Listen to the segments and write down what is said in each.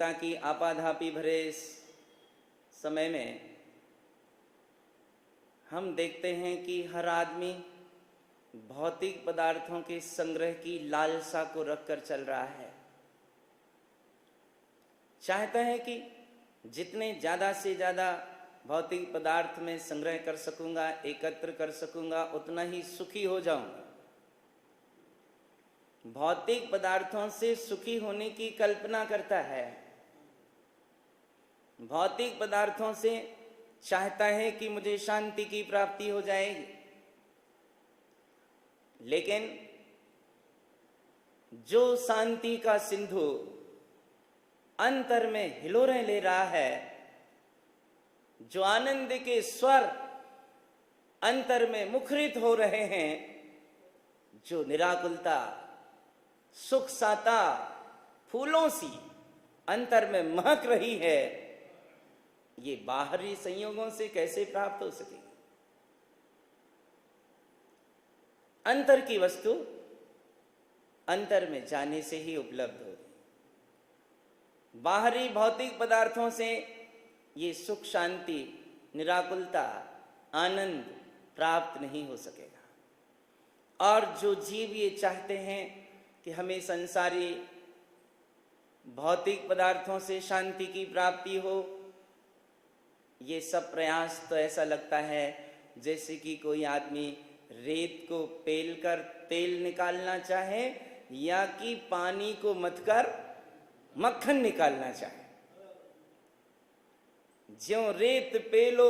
प्रतियोगिता की आपाधापी भरे समय में हम देखते हैं कि हर आदमी भौतिक पदार्थों के संग्रह की लालसा को रखकर चल रहा है। चाहता है कि जितने ज़्यादा से ज़्यादा भौतिक पदार्थ में संग्रह कर सकूंगा, एकत्र कर सकूंगा, उतना ही सुखी हो जाऊंगा। भौतिक पदार्थों से सुखी होने की कल्पना करता है। भौतिक पदार्थों से चाहता है कि मुझे शांति की प्राप्ति हो जाएगी। लेकिन जो शांति का सिंधु अंतर में हिलोरें ले रहा है, जो आनंद के स्वर अंतर में मुखरित हो रहे हैं, जो निराकुलता सुख साता फूलों सी अंतर में महक रही है, ये बाहरी संयोगों से कैसे प्राप्त हो सकेगी? अंतर की वस्तु अंतर में जाने से ही उपलब्ध होगी। बाहरी भौतिक पदार्थों से ये सुख शांति निराकुलता आनंद प्राप्त नहीं हो सकेगा। और जो जीव ये चाहते हैं कि हमें संसारी भौतिक पदार्थों से शांति की प्राप्ति हो, ये सब प्रयास तो ऐसा लगता है जैसे कि कोई आदमी रेत को पेल कर तेल निकालना चाहे या कि पानी को मथकर मक्खन निकालना चाहे। ज्यों रेत पेलो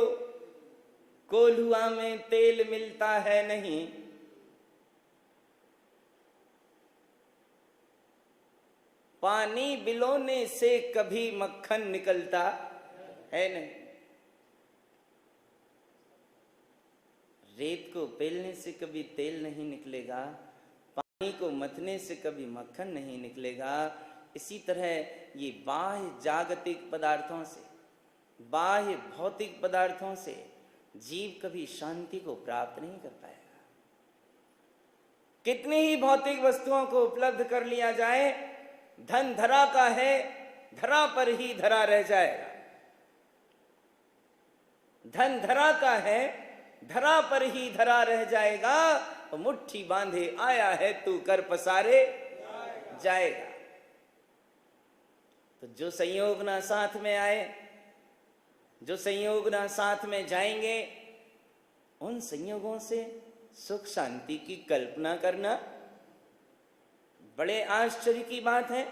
कोल्हुआ में तेल मिलता है नहीं, पानी बिलोने से कभी मक्खन निकलता है नहीं। रेत को पेलने से कभी तेल नहीं निकलेगा, पानी को मथने से कभी मक्खन नहीं निकलेगा। इसी तरह ये बाह्य जागतिक पदार्थों से, बाह्य भौतिक पदार्थों से जीव कभी शांति को प्राप्त नहीं कर पाएगा। कितनी ही भौतिक वस्तुओं को उपलब्ध कर लिया जाए, धन धरा का है, धरा पर ही धरा रह जाएगा। धन धरा का है, धरा पर ही धरा रह जाएगा। और मुट्ठी बांधे आया है तू कर पसारे जाएगा। तो जो संयोग ना साथ में आए, जो संयोग ना साथ में जाएंगे, उन संयोगों से सुख शांति की कल्पना करना बड़े आश्चर्य की बात है।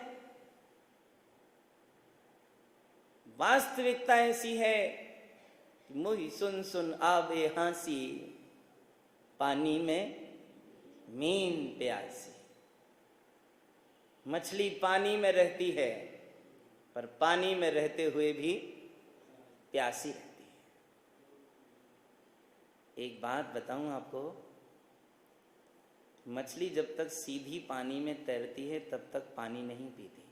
वास्तविकता ऐसी है कि मोही सुन सुन आवे हांसी, पानी में मीन प्यासी। मछली पानी में रहती है पर पानी में रहते हुए भी प्यासी रहती है। एक बात बताऊं आपको, मछली जब तक सीधी पानी में तैरती है तब तक पानी नहीं पीती,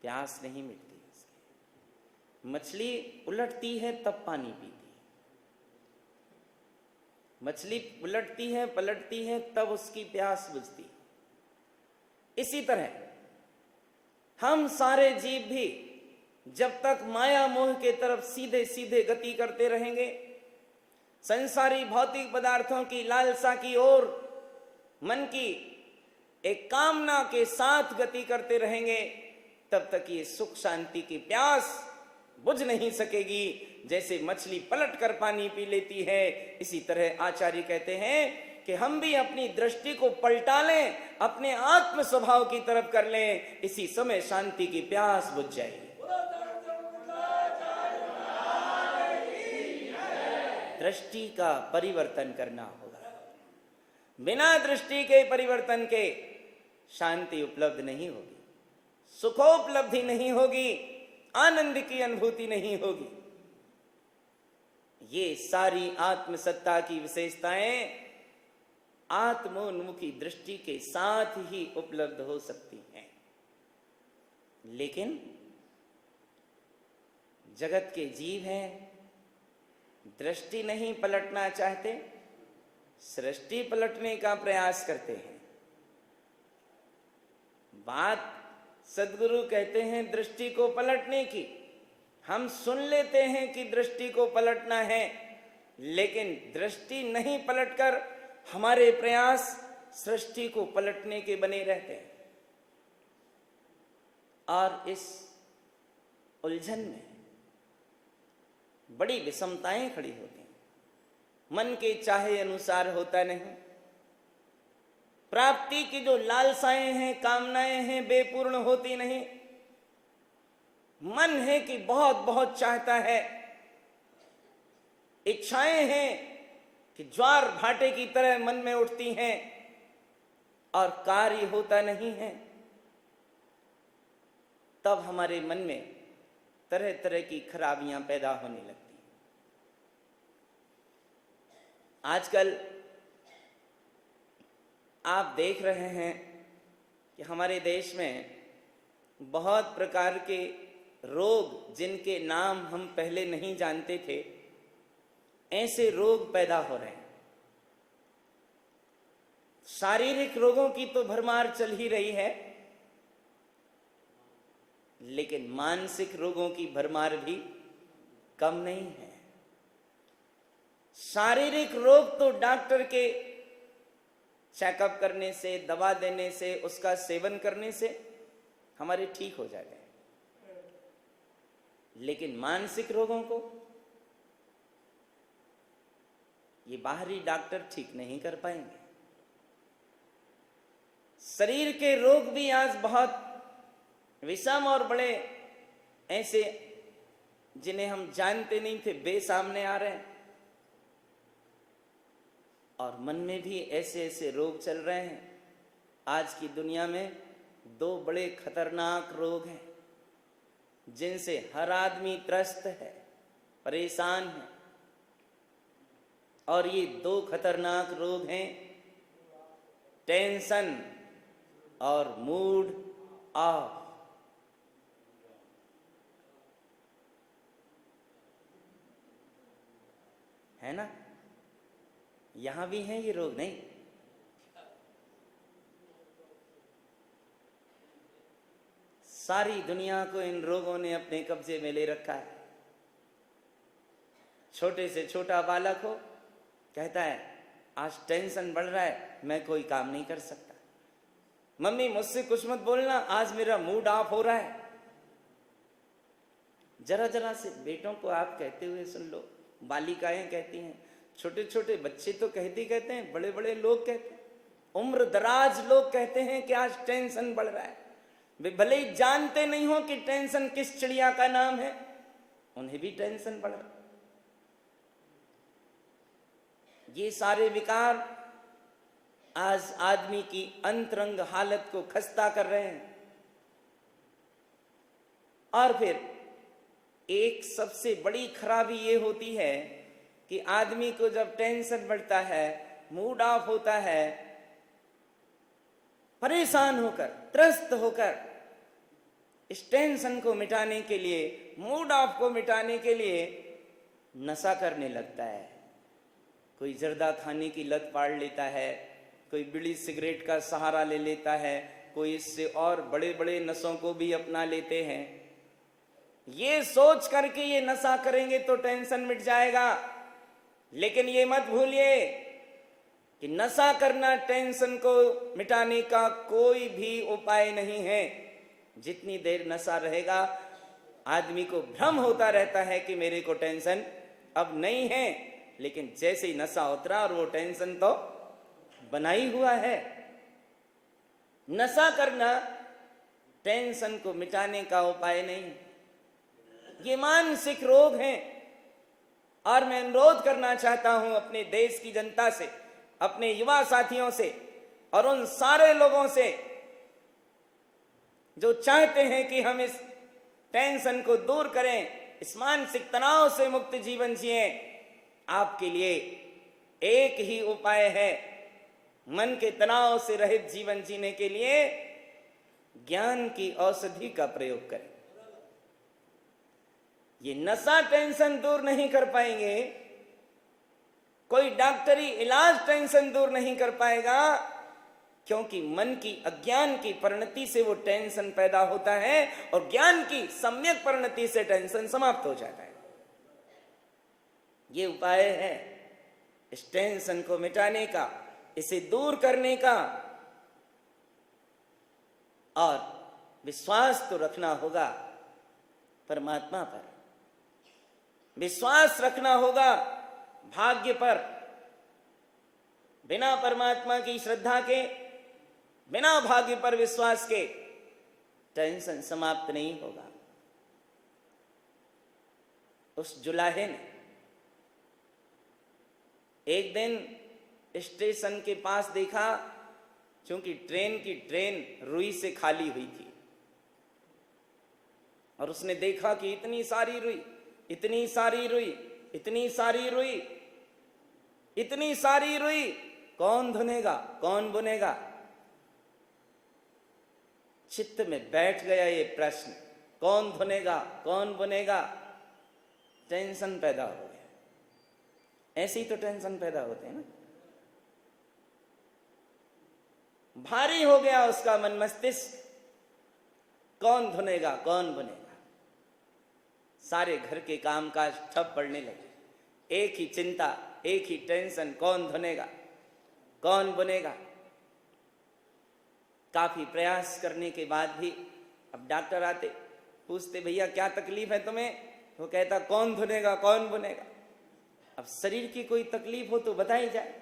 प्यास नहीं मिटती उसकी। मछली उलटती है तब पानी पीती। मछली उलटती है पलटती है तब उसकी प्यास बुझती। इसी तरह हम सारे जीव भी जब तक माया मोह के तरफ सीधे सीधे गति करते रहेंगे, संसारी भौतिक पदार्थों की लालसा की ओर मन की एक कामना के साथ गति करते रहेंगे, तब तक ये सुख शांति की प्यास बुझ नहीं सकेगी। जैसे मछली पलट कर पानी पी लेती है, इसी तरह आचार्य कहते हैं कि हम भी अपनी दृष्टि को पलटा लें, अपने आत्म स्वभाव की तरफ कर लें, इसी समय शांति की प्यास बुझ जाएगी। दृष्टि का परिवर्तन करना होगा। बिना दृष्टि के परिवर्तन के शांति उपलब्ध नहीं होगी, सुखोपलब्धि नहीं होगी, आनंद की अनुभूति नहीं होगी। ये सारी आत्मसत्ता की विशेषताएं आत्मोन्मुखी दृष्टि के साथ ही उपलब्ध हो सकती हैं। लेकिन जगत के जीव हैं, दृष्टि नहीं पलटना चाहते, सृष्टि पलटने का प्रयास करते हैं। बात सद्गुरु कहते हैं दृष्टि को पलटने की। हम सुन लेते हैं कि दृष्टि को पलटना है, लेकिन दृष्टि नहीं पलटकर हमारे प्रयास सृष्टि को पलटने के बने रहते हैं। और इस उलझन में बड़ी विषमताएं खड़ी होती हैं। मन के चाहे अनुसार होता नहीं। प्राप्ति की जो लालसाएं हैं, कामनाएं हैं, बेपूर्ण होती नहीं। मन है कि बहुत बहुत चाहता है, इच्छाएं हैं कि ज्वार भाटे की तरह मन में उठती हैं और कार्य होता नहीं है। तब हमारे मन में तरह तरह की खराबियां पैदा होने लगती हैं। आजकल आप देख रहे हैं कि हमारे देश में बहुत प्रकार के रोग, जिनके नाम हम पहले नहीं जानते थे, ऐसे रोग पैदा हो रहे हैं। शारीरिक रोगों की तो भरमार चल ही रही है, लेकिन मानसिक रोगों की भरमार भी कम नहीं है। शारीरिक रोग तो डॉक्टर के चेकअप करने से, दवा देने से, उसका सेवन करने से हमारे ठीक हो जाते हैं, लेकिन मानसिक रोगों को ये बाहरी डॉक्टर ठीक नहीं कर पाएंगे। शरीर के रोग भी आज बहुत विषम और बड़े ऐसे, जिन्हें हम जानते नहीं थे, बेसामने आ रहे हैं। और मन में भी ऐसे ऐसे रोग चल रहे हैं। आज की दुनिया में दो बड़े खतरनाक रोग हैं, जिनसे हर आदमी त्रस्त है, परेशान है। और ये दो खतरनाक रोग हैं टेंशन और मूड ऑफ। है ना? यहां भी हैं ये रोग, नहीं? सारी दुनिया को इन रोगों ने अपने कब्जे में ले रखा है। छोटे से छोटा बालक हो, कहता है आज टेंशन बढ़ रहा है, मैं कोई काम नहीं कर सकता। मम्मी मुझसे कुछ मत बोलना, आज मेरा मूड ऑफ हो रहा है। जरा जरा से बेटों को आप कहते हुए सुन लो, बालिकाएं कहती हैं, छोटे छोटे बच्चे तो कहते हैं, बड़े बड़े लोग कहते हैं, उम्र दराज लोग कहते हैं कि आज टेंशन बढ़ रहा है। वे भले ही जानते नहीं हो कि टेंशन किस चिड़िया का नाम है, उन्हें भी टेंशन बढ़ रहा है। ये सारे विकार आज आदमी की अंतरंग हालत को खस्ता कर रहे हैं। और फिर एक सबसे बड़ी खराबी ये होती है कि आदमी को जब टेंशन बढ़ता है, मूड ऑफ होता है, परेशान होकर, त्रस्त होकर, इस टेंशन को मिटाने के लिए, मूड ऑफ को मिटाने के लिए नशा करने लगता है। कोई जर्दा खाने की लत पाड़ लेता है, कोई बीड़ी सिगरेट का सहारा ले लेता है, कोई इससे और बड़े बड़े नशों को भी अपना लेते हैं। ये सोच करके ये नशा करेंगे तो टेंशन मिट जाएगा, लेकिन ये मत भूलिए कि नशा करना टेंशन को मिटाने का कोई भी उपाय नहीं है। जितनी देर नशा रहेगा, आदमी को भ्रम होता रहता है कि मेरे को टेंशन अब नहीं है, लेकिन जैसे ही नशा उतरा और वो टेंशन तो बना ही हुआ है। नशा करना टेंशन को मिटाने का उपाय नहीं, ये मानसिक रोग हैं। और मैं अनुरोध करना चाहता हूं अपने देश की जनता से, अपने युवा साथियों से और उन सारे लोगों से जो चाहते हैं कि हम इस टेंशन को दूर करें, इस मानसिक तनाव से मुक्त जीवन जिए। आपके लिए एक ही उपाय है, मन के तनाव से रहित जीवन जीने के लिए ज्ञान की औषधि का प्रयोग करें। ये नशा टेंशन दूर नहीं कर पाएंगे, कोई डॉक्टरी इलाज टेंशन दूर नहीं कर पाएगा, क्योंकि मन की अज्ञान की परिणति से वो टेंशन पैदा होता है और ज्ञान की सम्यक परिणति से टेंशन समाप्त हो जाता है। ये उपाय है इस टेंशन को मिटाने का, इसे दूर करने का। और विश्वास तो रखना होगा परमात्मा पर, विश्वास रखना होगा भाग्य पर। बिना परमात्मा की श्रद्धा के, बिना भाग्य पर विश्वास के टेंशन समाप्त नहीं होगा। उस जुलाहे ने एक दिन स्टेशन के पास देखा, क्योंकि ट्रेन रुई से खाली हुई थी, और उसने देखा कि इतनी सारी रुई, इतनी सारी रुई, इतनी सारी रुई, इतनी सारी रुई, कौन धुनेगा, कौन बुनेगा? चित्त में बैठ गया ये प्रश्न, कौन धुनेगा, कौन बुनेगा? टेंशन पैदा हो गया। ऐसे ही तो टेंशन पैदा होते हैं ना। भारी हो गया उसका मन मस्तिष्क, कौन धुनेगा, कौन बुनेगा? सारे घर के कामकाज ठप पड़ने लगे। एक ही चिंता, एक ही टेंशन, कौन धुनेगा, कौन बुनेगा? काफी प्रयास करने के बाद भी अब डॉक्टर आते, पूछते भैया क्या तकलीफ है तुम्हें? वो कहता कौन धुनेगा, कौन बुनेगा? अब शरीर की कोई तकलीफ हो तो बताई जाए।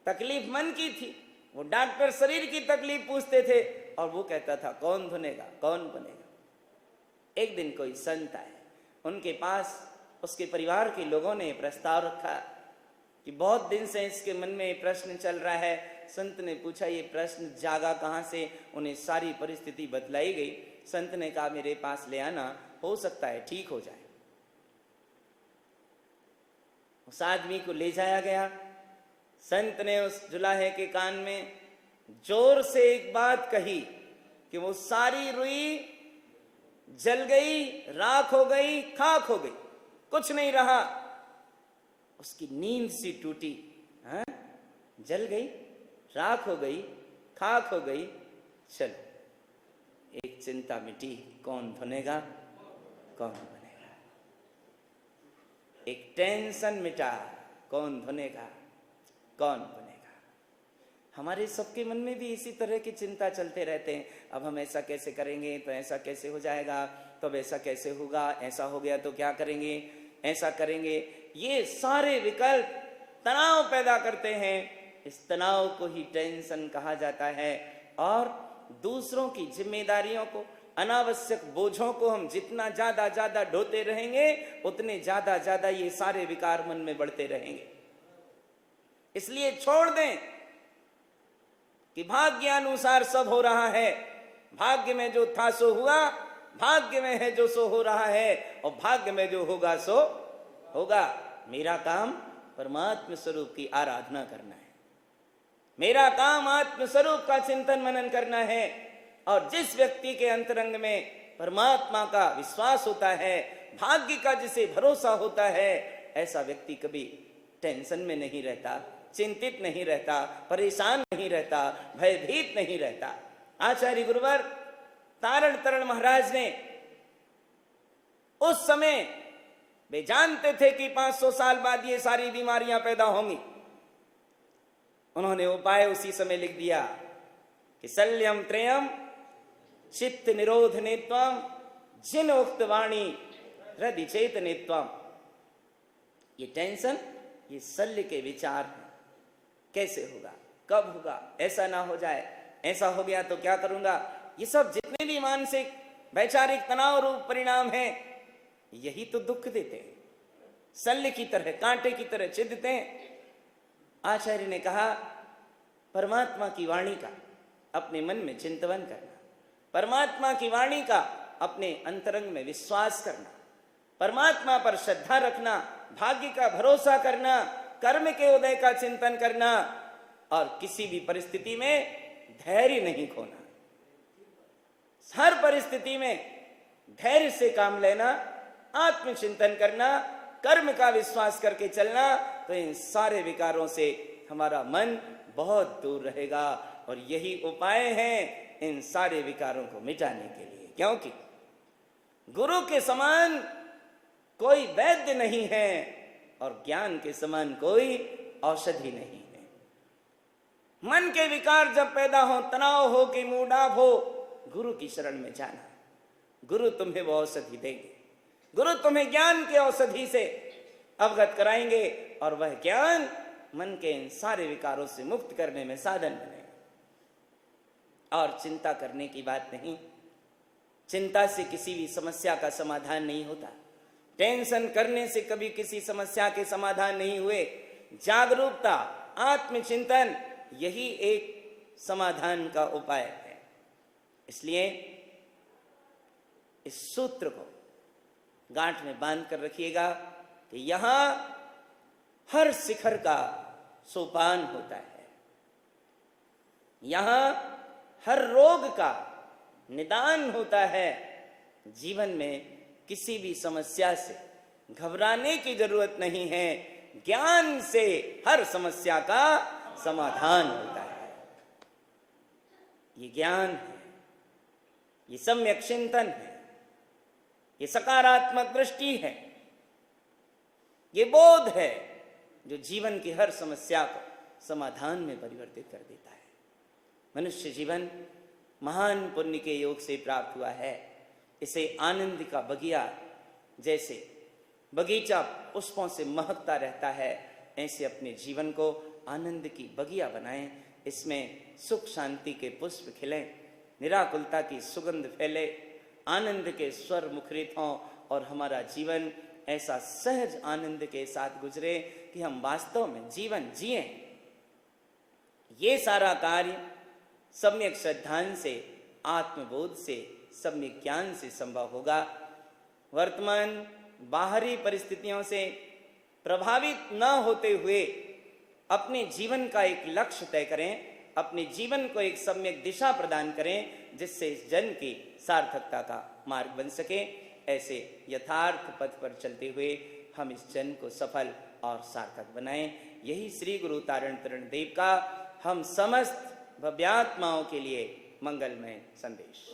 तकलीफ मन की थी, वो डॉक्टर शरीर की तकलीफ पूछते थे और वो कहता था कौन धुनेगा, कौन बुनेगा? एक दिन कोई संत आए, उनके पास उसके परिवार के लोगों ने प्रस्ताव रखा कि बहुत दिन से इसके मन में प्रश्न चल रहा है। संत ने पूछा ये प्रश्न जागा कहाँ से? उन्हें सारी परिस्थिति बतलाई गई। संत ने कहा मेरे पास ले आना, हो सकता है ठीक हो जाए। उस आदमी को ले जाया गया। संत ने उस जुलाहे के कान में जोर से एक बात कही कि वो सारी रुई जल गई, राख हो गई, खाक हो गई, कुछ नहीं रहा। उसकी नींद सी टूटी। हाँ, जल गई, राख हो गई, खाक हो गई, चलो एक चिंता मिटी, कौन धुनेगा, कौन बनेगा? एक टेंशन मिटा, कौन धुनेगा, कौन बनेगा? हमारे सबके मन में भी इसी तरह की चिंता चलते रहते हैं। अब हम ऐसा कैसे करेंगे तो ऐसा कैसे हो जाएगा, तब ऐसा कैसे होगा, ऐसा हो गया तो क्या करेंगे, ऐसा करेंगे। ये सारे विकल्प तनाव पैदा करते हैं। इस तनाव को ही टेंशन कहा जाता है। और दूसरों की जिम्मेदारियों को, अनावश्यक बोझों को हम जितना ज्यादा ढोते रहेंगे, उतने ज्यादा ये सारे विकार मन में बढ़ते रहेंगे। इसलिए छोड़ दें कि भाग्यानुसार सब हो रहा है। भाग्य में जो था सो हुआ, भाग्य में है जो सो हो रहा है, और भाग्य में जो होगा सो होगा। मेरा काम परमात्म स्वरूप की आराधना करना है, मेरा काम आत्म स्वरूप का चिंतन मनन करना है। और जिस व्यक्ति के अंतरंग में परमात्मा का विश्वास होता है, भाग्य का जिसे भरोसा होता है, ऐसा व्यक्ति कभी टेंशन में नहीं रहता, चिंतित नहीं रहता, परेशान नहीं रहता, भयभीत नहीं रहता। आचार्य गुरुवर तारण तरण महाराज ने उस समय वे जानते थे कि 500 साल बाद ये सारी बीमारियां पैदा होंगी। उन्होंने उपाय उसी समय लिख दिया कि शल्यम त्रयम चित्त निरोध नेत्वम जिन उक्त वाणी हृदय चेत नेत्वम। ये टेंशन, ये शल्य के विचार हैं। कैसे होगा, कब होगा, ऐसा ना हो जाए, ऐसा हो गया तो क्या करूंगा, ये सब जितने भी मानसिक वैचारिक तनाव रूप परिणाम हैं, यही तो दुख देते हैं, शल्य की तरह, कांटे की तरह छिदते हैं। आचार्य ने कहा परमात्मा की वाणी का अपने मन में चिंतन करना, परमात्मा की वाणी का अपने अंतरंग में विश्वास करना, परमात्मा पर श्रद्धा रखना, भाग्य का भरोसा करना, कर्म के उदय का चिंतन करना, और किसी भी परिस्थिति में धैर्य नहीं खोना। हर परिस्थिति में धैर्य से काम लेना, आत्मचिंतन करना, कर्म का विश्वास करके चलना, तो इन सारे विकारों से हमारा मन बहुत दूर रहेगा। और यही उपाय है इन सारे विकारों को मिटाने के लिए, क्योंकि गुरु के समान कोई वैद्य नहीं है और ज्ञान के समान कोई औषधि नहीं है। मन के विकार जब पैदा हो, तनाव हो कि मूड ऑफ हो, गुरु की शरण में जाना। गुरु तुम्हें वो औषधि देंगे, गुरु तुम्हें ज्ञान के औषधि से अवगत कराएंगे और वह ज्ञान मन के इन सारे विकारों से मुक्त करने में साधन बनेगा। और चिंता करने की बात नहीं, चिंता से किसी भी समस्या का समाधान नहीं होता, टेंशन करने से कभी किसी समस्या के समाधान नहीं हुए। जागरूकता, आत्मचिंतन, यही एक समाधान का उपाय है। इसलिए इस सूत्र को गांठ में बांध कर रखिएगा कि यहां हर शिखर का सोपान होता है, यहां हर रोग का निदान होता है। जीवन में किसी भी समस्या से घबराने की जरूरत नहीं है, ज्ञान से हर समस्या का समाधान होता है। ये ज्ञान है, ये सम्यक चिंतन है, ये सकारात्मक दृष्टि है, ये बोध है जो जीवन की हर समस्या को समाधान में परिवर्तित कर देता है। मनुष्य जीवन महान पुण्य के योग से प्राप्त हुआ है। इसे आनंद का बगिया, जैसे बगीचा पुष्पों से महकता रहता है, ऐसे अपने जीवन को आनंद की बगिया बनाएं। इसमें सुख शांति के पुष्प खिलें, निराकुलता की सुगंध फैले, आनंद के स्वर मुखरित हों और हमारा जीवन ऐसा सहज आनंद के साथ गुजरे कि हम वास्तव में जीवन जिए। ये सारा कार्य सम्यक श्रद्धान से, आत्मबोध से, सम्यक ज्ञान से संभव होगा। वर्तमान बाहरी परिस्थितियों से प्रभावित न होते हुए अपने जीवन का एक लक्ष्य तय करें, अपने जीवन को एक सम्यक दिशा प्रदान करें, जिससे इस जन्म की सार्थकता का मार्ग बन सके। ऐसे यथार्थ पथ पर चलते हुए हम इस जन्म को सफल और सार्थक बनाएं। यही श्री गुरु तारण तरण देव का हम समस्त भव्यात्माओं के लिए मंगलमय संदेश।